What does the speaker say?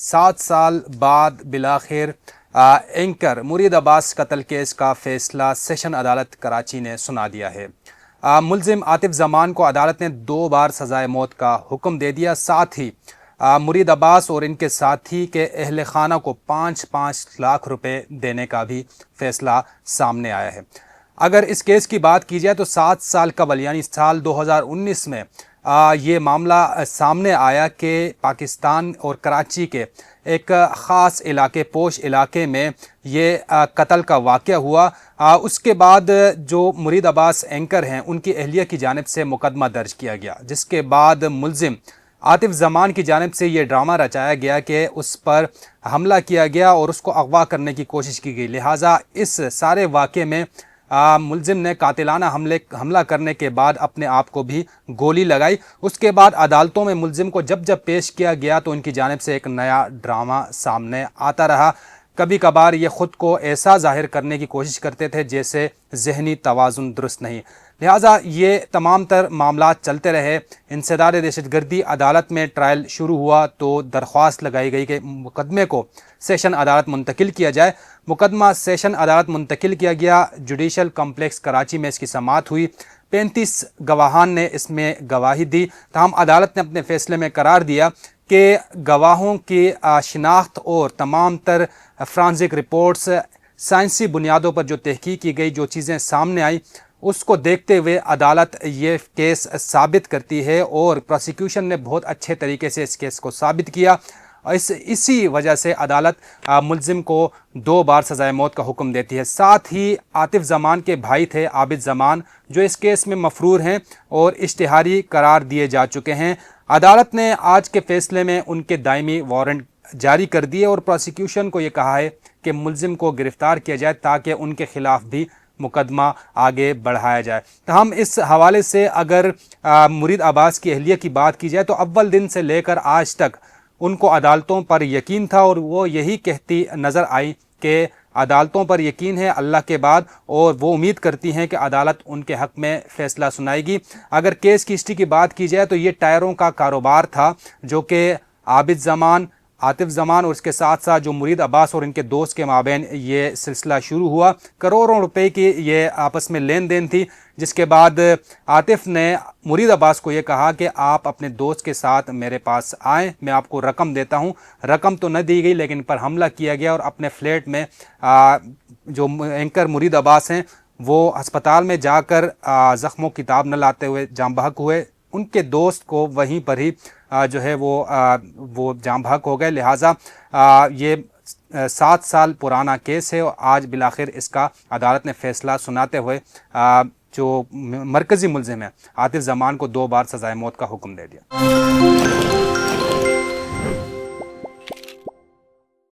7 سال بعد بالآخر اینکر مرید عباس قتل کیس کا فیصلہ سیشن عدالت کراچی نے سنا دیا ہے۔ ملزم عاطف زمان کو عدالت نے 2 بار سزائے موت کا حکم دے دیا، ساتھ ہی مرید عباس اور ان کے ساتھی کے اہل خانہ کو 5 لاکھ روپے دینے کا بھی فیصلہ سامنے آیا ہے۔ اگر اس کیس کی بات کی جائے تو 7 سال قبل یعنی سال 2019 میں یہ معاملہ سامنے آیا کہ پاکستان اور کراچی کے ایک خاص علاقے پوش علاقے میں یہ قتل کا واقعہ ہوا۔ اس کے بعد جو مرید عباس اینکر ہیں ان کی اہلیہ کی جانب سے مقدمہ درج کیا گیا، جس کے بعد ملزم عاطف زمان کی جانب سے یہ ڈرامہ رچایا گیا کہ اس پر حملہ کیا گیا اور اس کو اغوا کرنے کی کوشش کی گئی، لہٰذا اس سارے واقعے میں ملزم نے قاتلانہ حملہ کرنے کے بعد اپنے آپ کو بھی گولی لگائی۔ اس کے بعد عدالتوں میں ملزم کو جب پیش کیا گیا تو ان کی جانب سے ایک نیا ڈرامہ سامنے آتا رہا۔ کبھی کبھار یہ خود کو ایسا ظاہر کرنے کی کوشش کرتے تھے جیسے ذہنی توازن درست نہیں، لہٰذا یہ تمام تر معاملات چلتے رہے۔ انسداد دہشت گردی عدالت میں ٹرائل شروع ہوا تو درخواست لگائی گئی کہ مقدمے کو سیشن عدالت منتقل کیا جائے۔ مقدمہ سیشن عدالت منتقل کیا گیا، جوڈیشل کمپلیکس کراچی میں اس کی سماعت ہوئی۔ 35 گواہان نے اس میں گواہی دی، تاہم عدالت نے اپنے فیصلے میں قرار دیا کہ گواہوں کی شناخت اور تمام تر فرانزک رپورٹس، سائنسی بنیادوں پر جو تحقیق کی گئی، جو چیزیں سامنے آئیں، اس کو دیکھتے ہوئے عدالت یہ کیس ثابت کرتی ہے اور پروسیکیوشن نے بہت اچھے طریقے سے اس کیس کو ثابت کیا۔ اسی وجہ سے عدالت ملزم کو 2 بار سزائے موت کا حکم دیتی ہے۔ ساتھ ہی عاطف زمان کے بھائی تھے عابد زمان، جو اس کیس میں مفرور ہیں اور اشتہاری قرار دیے جا چکے ہیں۔ عدالت نے آج کے فیصلے میں ان کے دائمی وارنٹ جاری کر دیے اور پروسیکیوشن کو یہ کہا ہے کہ ملزم کو گرفتار کیا جائے تاکہ ان کے خلاف بھی مقدمہ آگے بڑھایا جائے۔ تاہم اس حوالے سے اگر مرید عباس کی اہلیہ کی بات کی جائے تو اول دن سے لے کر آج تک ان کو عدالتوں پر یقین تھا اور وہ یہی کہتی نظر آئی کہ عدالتوں پر یقین ہے اللہ کے بعد، اور وہ امید کرتی ہیں کہ عدالت ان کے حق میں فیصلہ سنائے گی۔ اگر کیس کی ہسٹری کی بات کی جائے تو یہ ٹائروں کا کاروبار تھا جو کہ عابد زمان، عاطف زمان اور اس کے ساتھ ساتھ جو مرید عباس اور ان کے دوست کے مابین یہ سلسلہ شروع ہوا۔ کروڑوں روپے کی یہ آپس میں لین دین تھی، جس کے بعد عاطف نے مرید عباس کو یہ کہا کہ آپ اپنے دوست کے ساتھ میرے پاس آئیں، میں آپ کو رقم دیتا ہوں۔ رقم تو نہ دی گئی لیکن پر حملہ کیا گیا اور اپنے فلیٹ میں جو اینکر مرید عباس ہیں وہ ہسپتال میں جا کر زخموں کی تاب نہ لاتے ہوئے جاں بحق ہوئے۔ ان کے دوست کو وہیں پر ہی جو ہے وہ جاں بحق ہو گئے، لہٰذا یہ 7 سال پرانا کیس ہے اور آج بالآخر اس کا عدالت نے فیصلہ سناتے ہوئے جو مرکزی ملزم ہے عاطف زمان کو 2 بار سزائے موت کا حکم دے دیا۔